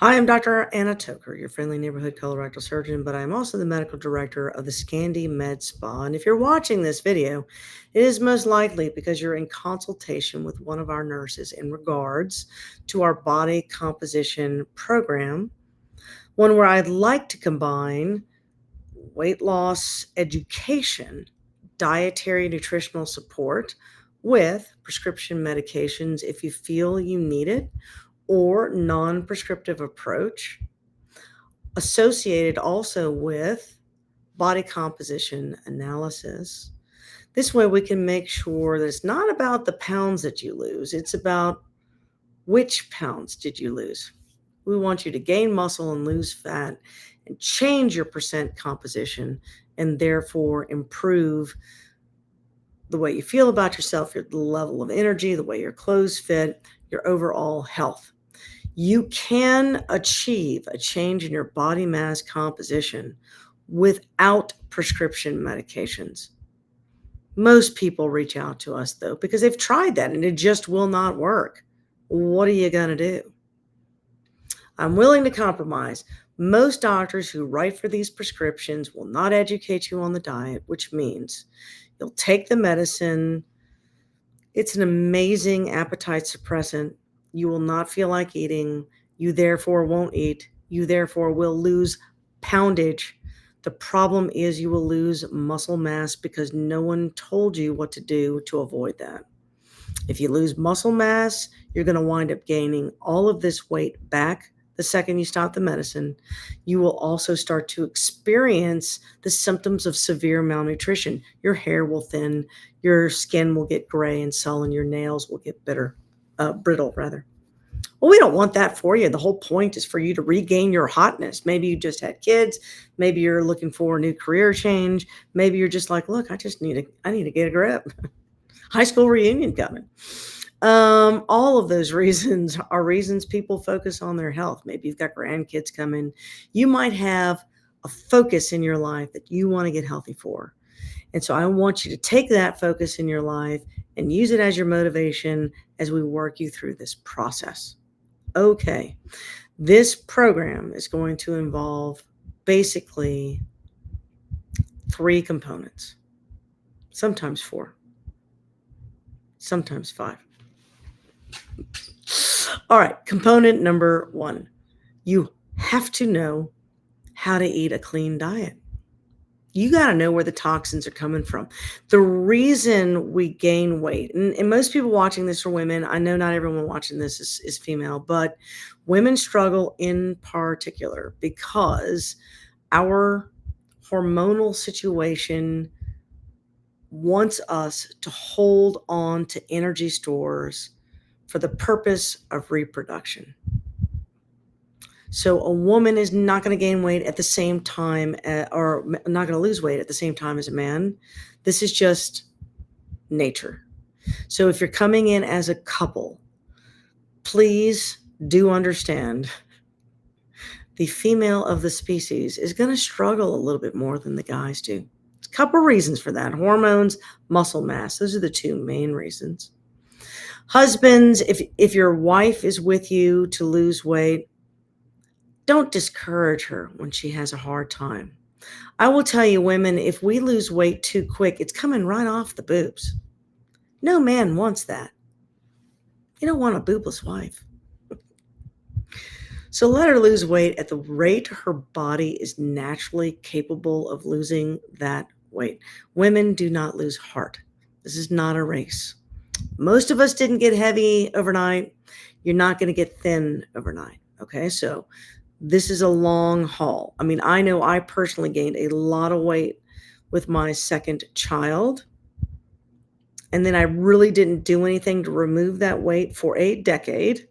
Hi, I'm Dr. Anna Toker, your friendly neighborhood colorectal surgeon, but I'm also the medical director of the Skandii MedSpa. And if you're watching this video, it is most likely because you're in consultation with one of our nurses in regards to our body composition program, one where I'd like to combine weight loss education, dietary nutritional support with prescription medications if you feel you need it, or non-prescriptive approach associated also with body composition analysis. This way, we can make sure that it's not about the pounds that you lose, it's about which pounds did you lose. We want you to gain muscle and lose fat and change your percent composition and therefore improve the way you feel about yourself, your level of energy, the way your clothes fit, your overall health. You can achieve a change in your body mass composition without prescription medications. Most people reach out to us, though, because they've tried that and it just will not work. What are you going to do? I'm willing to compromise. Most doctors who write for these prescriptions will not educate you on the diet, which means you'll take the medicine. It's an amazing appetite suppressant. You will not feel like eating. You therefore won't eat. You therefore will lose poundage. The problem is you will lose muscle mass because no one told you what to do to avoid that. If you lose muscle mass, you're going to wind up gaining all of this weight back the second you stop the medicine. You will also start to experience the symptoms of severe malnutrition. Your hair will thin, your skin will get gray and sullen, your nails will get brittle rather. Well, we don't want that for you. The whole point is for you to regain your hotness. Maybe you just had kids. Maybe you're looking for a new career change. Maybe you're just like, look, I need to get a grip. High school reunion coming. All of those reasons are reasons people focus on their health. Maybe you've got grandkids coming. You might have a focus in your life that you want to get healthy for. And so I want you to take that focus in your life and use it as your motivation as we work you through this process. Okay, this program is going to involve basically 3 components, sometimes 4, sometimes 5. All right, component number 1. You have to know how to eat a clean diet. You got to know where the toxins are coming from. The reason we gain weight, and most people watching this are women. I know not everyone watching this is female, but women struggle in particular because our hormonal situation wants us to hold on to energy stores for the purpose of reproduction. So a woman is not going to gain weight at the same time, or not going to lose weight at the same time as a man. This is just nature. So if you're coming in as a couple, please do understand the female of the species is going to struggle a little bit more than the guys do. There's a couple reasons for that. Hormones, muscle mass. Those are the 2 main reasons. Husbands, if your wife is with you to lose weight, don't discourage her when she has a hard time. I will tell you, women, if we lose weight too quick, it's coming right off the boobs. No man wants that. You don't want a boobless wife. So let her lose weight at the rate her body is naturally capable of losing that weight. Women do not lose heart. This is not a race. Most of us didn't get heavy overnight. You're not going to get thin overnight. Okay, so this is a long haul. I mean, I know I personally gained a lot of weight with my second child. And then I really didn't do anything to remove that weight for a decade.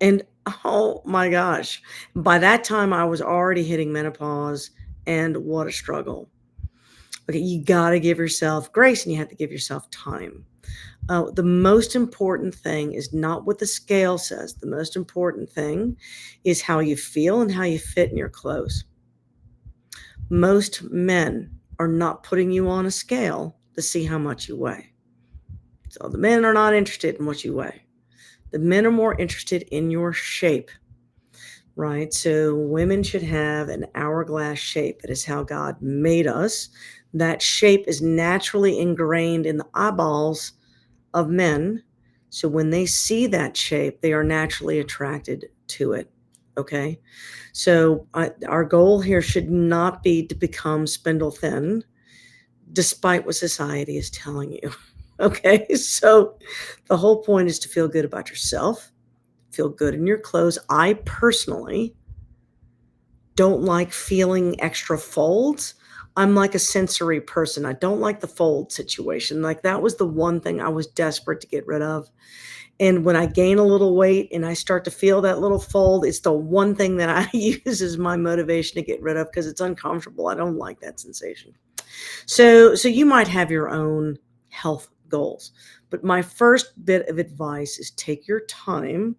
And oh my gosh, by that time I was already hitting menopause, and what a struggle. Okay, you got to give yourself grace and you have to give yourself time. The most important thing is not what the scale says. The most important thing is how you feel and how you fit in your clothes. Most men are not putting you on a scale to see how much you weigh. So the men are not interested in what you weigh. The men are more interested in your shape. right? So women should have an hourglass shape. That is how God made us. That shape is naturally ingrained in the eyeballs of men. So when they see that shape, they are naturally attracted to it. Okay. So our goal here should not be to become spindle thin, despite what society is telling you. Okay. So the whole point is to feel good about yourself, feel good in your clothes. I personally don't like feeling extra folds. I'm like a sensory person. I don't like the fold situation. Like that was the one thing I was desperate to get rid of. And when I gain a little weight and I start to feel that little fold, it's the one thing that I use as my motivation to get rid of because it's uncomfortable. I don't like that sensation. So you might have your own health goals. But my first bit of advice is take your time.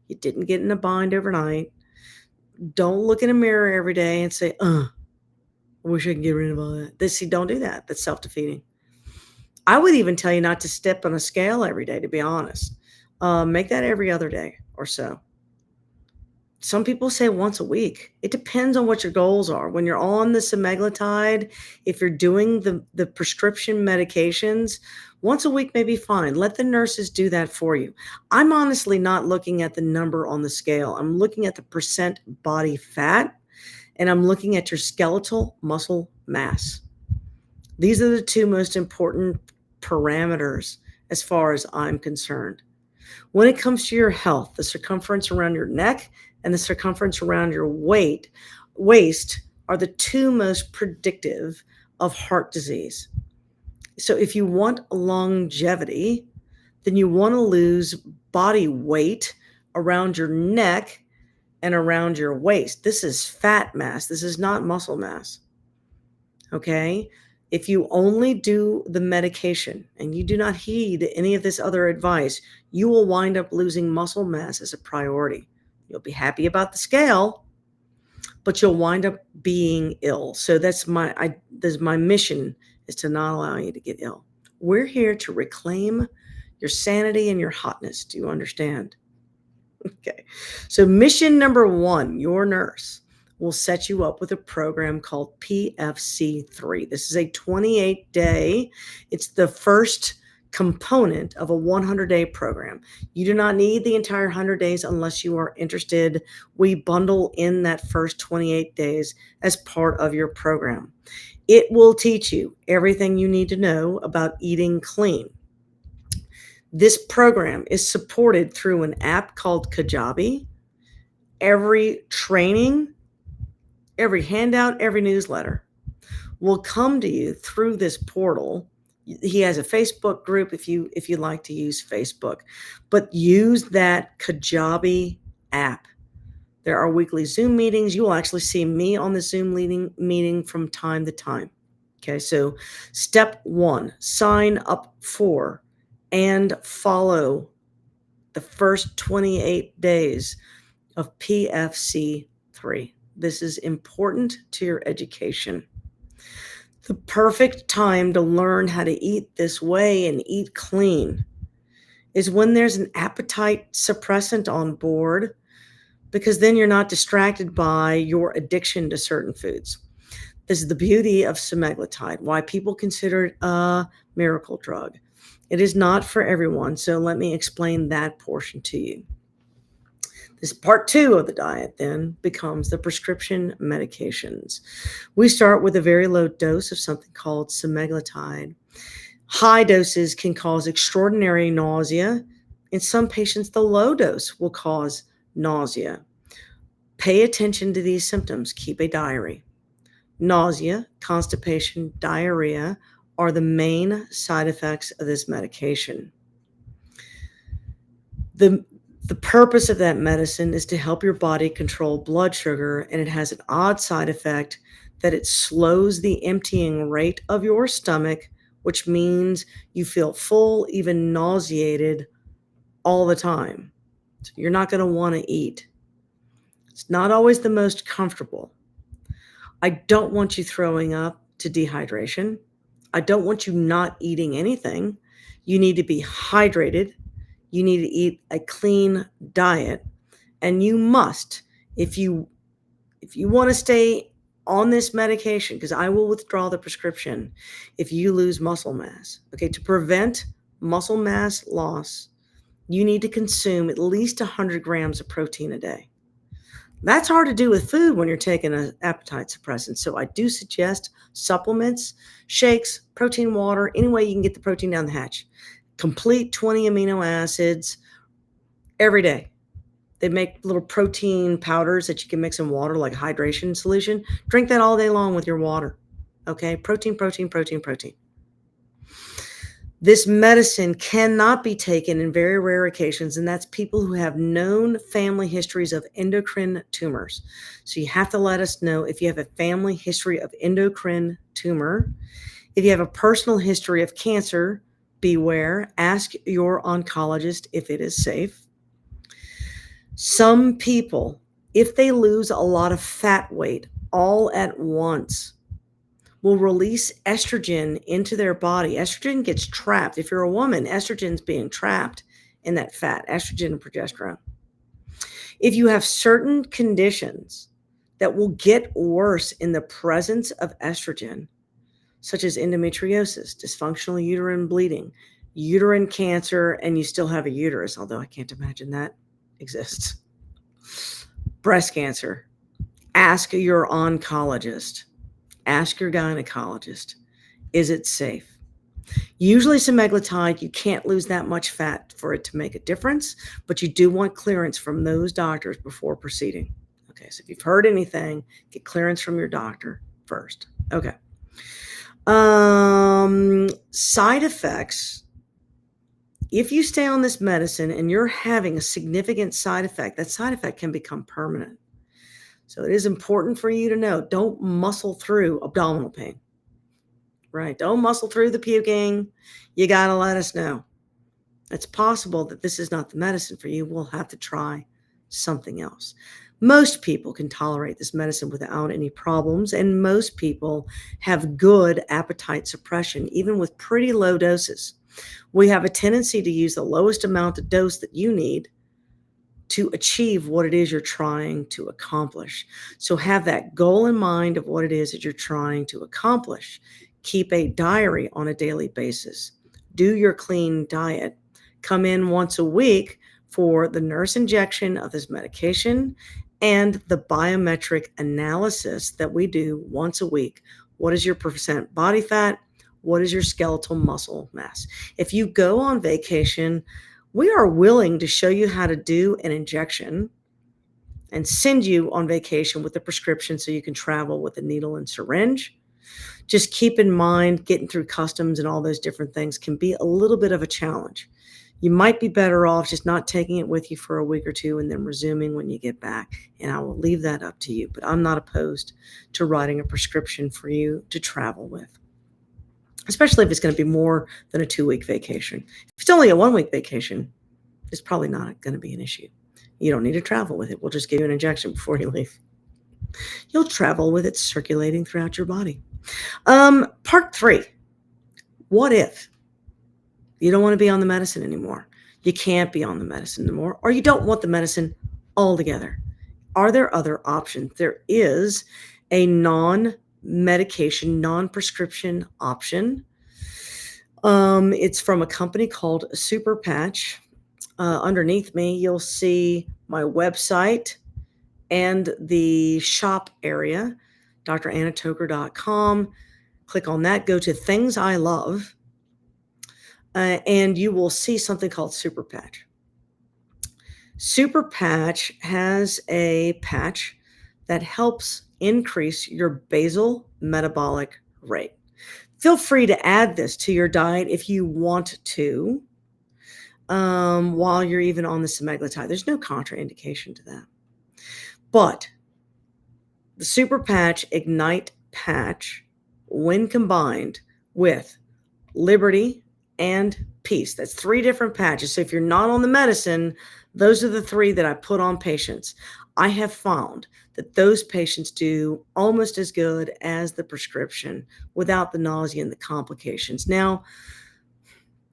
You didn't get in a bind overnight. Don't look in a mirror every day and say, I wish I could get rid of all that. See, don't do that. That's self-defeating. I would even tell you not to step on a scale every day, to be honest. Make that every other day or so. Some people say once a week. It depends on what your goals are. When you're on the semaglutide, if you're doing the prescription medications, once a week may be fine. Let the nurses do that for you. I'm honestly not looking at the number on the scale. I'm looking at the percent body fat, and I'm looking at your skeletal muscle mass. These are the two most important parameters as far as I'm concerned. When it comes to your health, the circumference around your neck and the circumference around your waist are the two most predictive of heart disease. So if you want longevity, then you want to lose body weight around your neck and around your waist. This is fat mass. This is not muscle mass. Okay? If you only do the medication and you do not heed any of this other advice, you will wind up losing muscle mass as a priority. You'll be happy about the scale, but you'll wind up being ill. So that's my mission is to not allow you to get ill. We're here to reclaim your sanity and your hotness. Do you understand? Okay. So mission number one, your nurse will set you up with a program called PFC3. This is a 28-day. It's the first component of a 100-day program. You do not need the entire 100 days unless you are interested. We bundle in that first 28 days as part of your program. It will teach you everything you need to know about eating clean. This program is supported through an app called Kajabi. Every training, every handout, every newsletter will come to you through this portal. He has a Facebook group if you like to use Facebook, but use that Kajabi app. There are weekly Zoom meetings. You will actually see me on the Zoom meeting from time to time. Okay, so step one, sign up for and follow the first 28 days of PFC3. This is important to your education. The perfect time to learn how to eat this way and eat clean is when there's an appetite suppressant on board, because then you're not distracted by your addiction to certain foods. This is the beauty of semaglutide, why people consider it a miracle drug. It is not for everyone, so let me explain that portion to you. This part two of the diet then becomes the prescription medications. We start with a very low dose of something called semaglutide. High doses can cause extraordinary nausea. In some patients, the low dose will cause nausea. Pay attention to these symptoms. Keep a diary. Nausea, constipation, diarrhea are the main side effects of this medication. The purpose of that medicine is to help your body control blood sugar, and it has an odd side effect that it slows the emptying rate of your stomach, which means you feel full, even nauseated all the time. So you're not going to want to eat. It's not always the most comfortable. I don't want you throwing up to dehydration. I don't want you not eating anything. You need to be hydrated. You need to eat a clean diet. And you must, If you want to stay on this medication, because I will withdraw the prescription if you lose muscle mass. Okay, to prevent muscle mass loss, you need to consume at least 100 grams of protein a day. That's hard to do with food when you're taking an appetite suppressant. So I do suggest supplements, shakes, protein water, any way you can get the protein down the hatch. Complete 20 amino acids every day. They make little protein powders that you can mix in water, like a hydration solution. Drink that all day long with your water. Okay? Protein, protein, protein, protein. This medicine cannot be taken in very rare occasions, and that's people who have known family histories of endocrine tumors. So you have to let us know if you have a family history of endocrine tumor. If you have a personal history of cancer, beware. Ask your oncologist if it is safe. Some people, if they lose a lot of fat weight all at once, will release estrogen into their body. Estrogen gets trapped. If you're a woman, estrogen's being trapped in that fat, estrogen and progesterone. If you have certain conditions that will get worse in the presence of estrogen, such as endometriosis, dysfunctional uterine bleeding, uterine cancer, and you still have a uterus, although I can't imagine that exists, breast cancer, ask your oncologist. Ask your gynecologist, is it safe? Usually semaglutide, you can't lose that much fat for it to make a difference, but you do want clearance from those doctors before proceeding. Okay, so if you've heard anything, get clearance from your doctor first. Okay. Side effects. If you stay on this medicine and you're having a significant side effect, that side effect can become permanent. So it is important for you to know, don't muscle through abdominal pain, right? Don't muscle through the puking. You got to let us know. It's possible that this is not the medicine for you. We'll have to try something else. Most people can tolerate this medicine without any problems, and most people have good appetite suppression, even with pretty low doses. We have a tendency to use the lowest amount of dose that you need to achieve what it is you're trying to accomplish. So have that goal in mind of what it is that you're trying to accomplish. Keep a diary on a daily basis. Do your clean diet. Come in once a week for the nurse injection of this medication and the biometric analysis that we do once a week. What is your percent body fat? What is your skeletal muscle mass? If you go on vacation, we are willing to show you how to do an injection and send you on vacation with a prescription so you can travel with a needle and syringe. Just keep in mind, getting through customs and all those different things can be a little bit of a challenge. You might be better off just not taking it with you for a week or two and then resuming when you get back. And I will leave that up to you. But I'm not opposed to writing a prescription for you to travel with, especially if it's going to be more than a 2-week vacation. If it's only a 1-week vacation, it's probably not going to be an issue. You don't need to travel with it. We'll just give you an injection before you leave. You'll travel with it circulating throughout your body. Part 3, what if you don't want to be on the medicine anymore? You can't be on the medicine anymore, or you don't want the medicine altogether. Are there other options? There is a non-medication, non-prescription option. It's from a company called Super Patch. Underneath me, you'll see my website and the shop area, drannatoker.com. Click on that, go to Things I Love, and you will see something called Super Patch. Super Patch has a patch that helps increase your basal metabolic rate. Feel free to add this to your diet if you want to, while you're even on the semaglutide. There's no contraindication to that. But the Super Patch Ignite patch, when combined with Liberty and Peace, that's 3 different patches. So if you're not on the medicine, those are the 3 that I put on patients. I have found that those patients do almost as good as the prescription without the nausea and the complications. Now,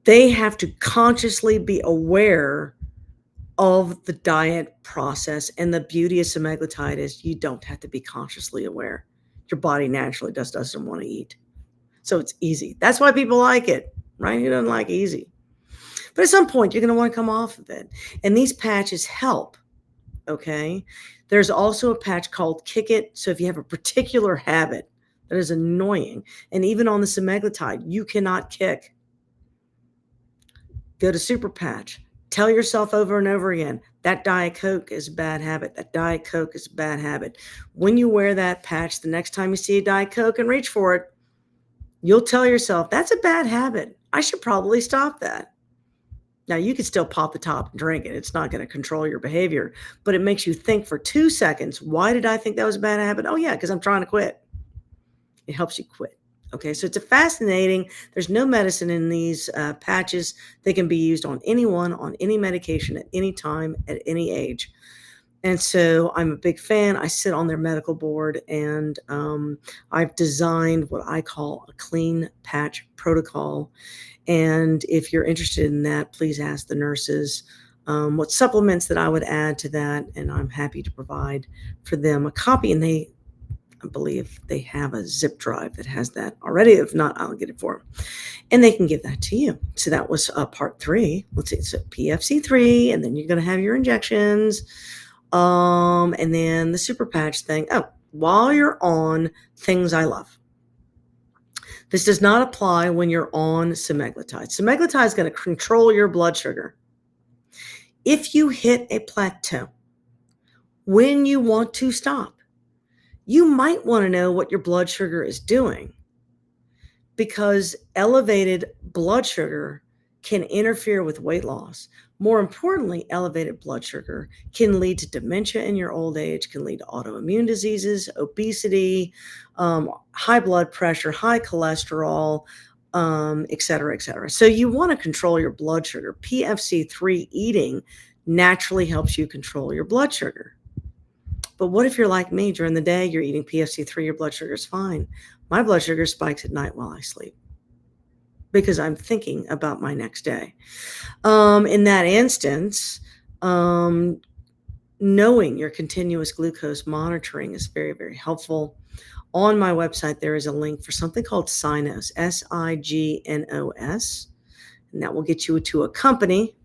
they have to consciously be aware of the diet process. And the beauty of semaglutide is you don't have to be consciously aware. Your body naturally doesn't want to eat. So it's easy. That's why people like it, right? Who doesn't like easy? But at some point, you're going to want to come off of it. And these patches help, okay? There's also a patch called Kick It. So if you have a particular habit that is annoying, and even on the semaglutide, you cannot kick, go to Super Patch. Tell yourself over and over again, that Diet Coke is a bad habit. That Diet Coke is a bad habit. When you wear that patch, the next time you see a Diet Coke and reach for it, you'll tell yourself, that's a bad habit. I should probably stop that. Now, you can still pop the top and drink it. It's not going to control your behavior, but it makes you think for 2 seconds, why did I think that was a bad habit? Oh, yeah, because I'm trying to quit. It helps you quit. Okay, so it's a fascinating, there's no medicine in these patches. They can be used on anyone, on any medication, at any time, at any age. And so I'm a big fan. I sit on their medical board, and I've designed what I call a clean patch protocol. And if you're interested in that, please ask the nurses what supplements that I would add to that. And I'm happy to provide for them a copy. And I believe they have a zip drive that has that already. If not, I'll get it for them. And they can give that to you. So that was part 3. Let's see. So PFC3, and then you're going to have your injections. And then the super patch thing. Oh, while you're on things I love. This does not apply when you're on semaglutide. Semaglutide is going to control your blood sugar. If you hit a plateau, when you want to stop, you might want to know what your blood sugar is doing, because elevated blood sugar can interfere with weight loss. More importantly, elevated blood sugar can lead to dementia in your old age, can lead to autoimmune diseases, obesity, high blood pressure, high cholesterol, et cetera, et cetera. So you want to control your blood sugar. PFC3 eating naturally helps you control your blood sugar. But what if you're like me? During the day, you're eating PFC3, your blood sugar is fine. My blood sugar spikes at night while I sleep because I'm thinking about my next day. In that instance, knowing your continuous glucose monitoring is very, very helpful. On my website, there is a link for something called Signos, Signos, and that will get you to a company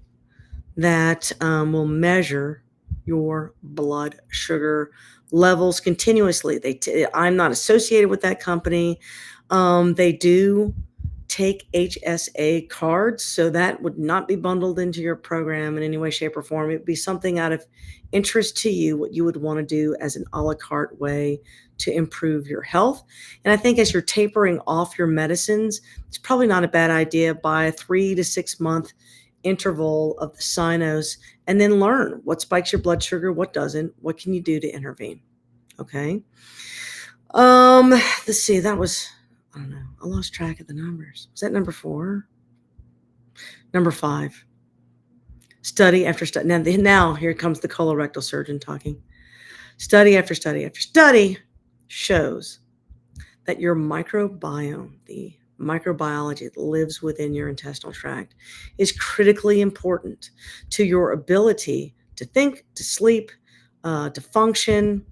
that will measure your blood sugar levels continuously. I'm not associated with that company. They do take HSA cards, so that would not be bundled into your program in any way, shape, or form. It would be something out of interest to you, what you would want to do as an a la carte way to improve your health. And I think as you're tapering off your medicines, it's probably not a bad idea by a 3 to 6 month interval of the Signos, and then learn what spikes your blood sugar, what doesn't, what can you do to intervene. Okay. Let's see, that was, I don't know, I lost track of the numbers. Was that number 4? Number 5. Study after study. Now here comes the colorectal surgeon talking. Study after study after study shows that your microbiome, the microbiology that lives within your intestinal tract, is critically important to your ability to think, to sleep, to function.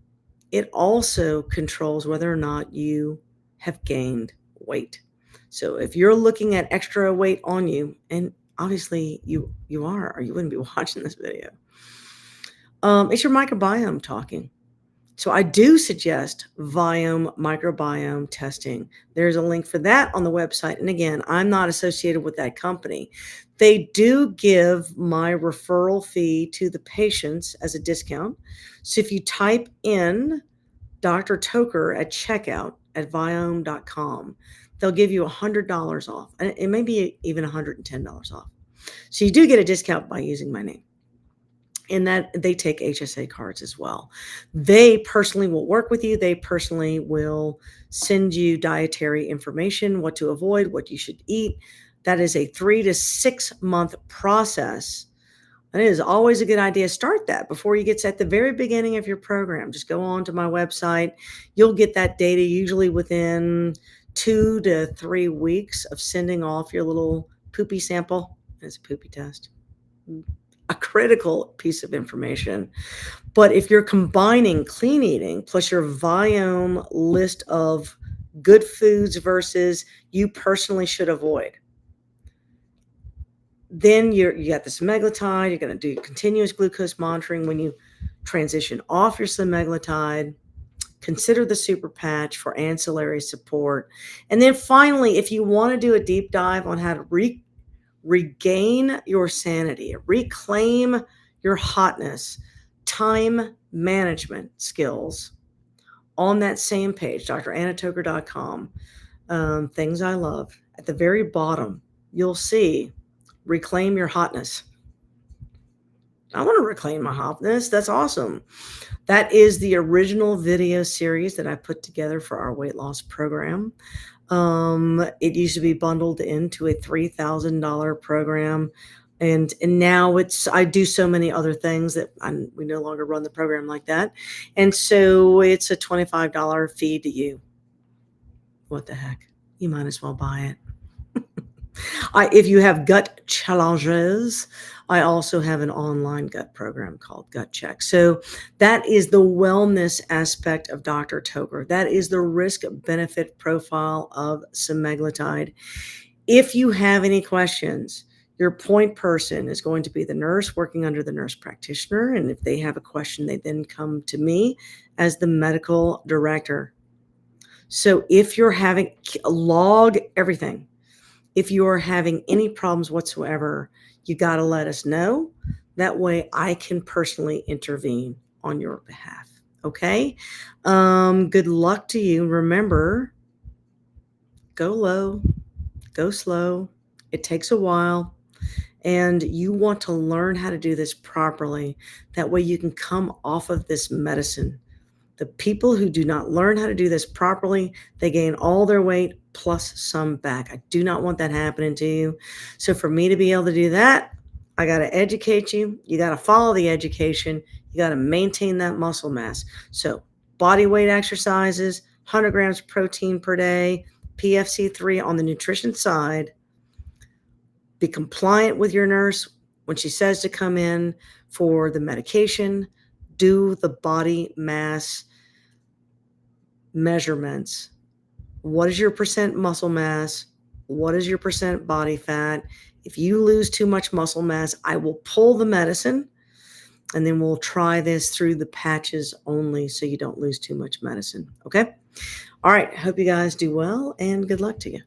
It also controls whether or not you have gained weight. So if you're looking at extra weight on you, and obviously you are, or you wouldn't be watching this video, it's your microbiome talking. So I do suggest Viome microbiome testing. There's a link for that on the website. And again, I'm not associated with that company. They do give my referral fee to the patients as a discount. So if you type in Dr. Toker at checkout at Viome.com, they'll give you $100 off. And it may be even $110 off. So you do get a discount by using my name. And that they take HSA cards as well. They personally will work with you. They personally will send you dietary information, what to avoid, what you should eat. That is a 3 to 6 month process. And it is always a good idea to start that before you get at the very beginning of your program. Just go on to my website. You'll get that data usually within 2 to 3 weeks of sending off your little poopy sample. It's a poopy test. a critical piece of information. But if you're combining clean eating plus your Viome list of good foods versus you personally should avoid, then you got the semaglutide. You're going to do continuous glucose monitoring when you transition off your semaglutide. Consider the super patch for ancillary support. And then finally, if you want to do a deep dive on how to regain your sanity, reclaim your hotness, time management skills, on that same page, drannatoker.com, things I love, at the very bottom, you'll see reclaim your hotness. I want to reclaim my hotness. That's awesome. That is the original video series that I put together for our weight loss program. It used to be bundled into a $3,000 program. And now I do so many other things that we no longer run the program like that. And so it's a $25 fee to you. What the heck? You might as well buy it. If you have gut challenges, I also have an online gut program called Gut Check. So that is the wellness aspect of Dr. Toker. That is the risk benefit profile of semaglutide. If you have any questions, your point person is going to be the nurse working under the nurse practitioner. And if they have a question, they then come to me as the medical director. So if you're having, log everything. If you are having any problems whatsoever, you got to let us know. That way I can personally intervene on your behalf. Okay. Good luck to you. Remember, go low, go slow. It takes a while. And you want to learn how to do this properly. That way you can come off of this medicine. The people who do not learn how to do this properly, they gain all their weight plus some back. I do not want that happening to you. So for me to be able to do that, I got to educate you. You got to follow the education. You got to maintain that muscle mass. So body weight exercises, 100 grams protein per day, PFC3 on the nutrition side. Be compliant with your nurse when she says to come in for the medication. Do the body mass measurements. What is your percent muscle mass? What is your percent body fat? If you lose too much muscle mass, I will pull the medicine, and then we'll try this through the patches only so you don't lose too much medicine. Okay? All right. Hope you guys do well, and good luck to you.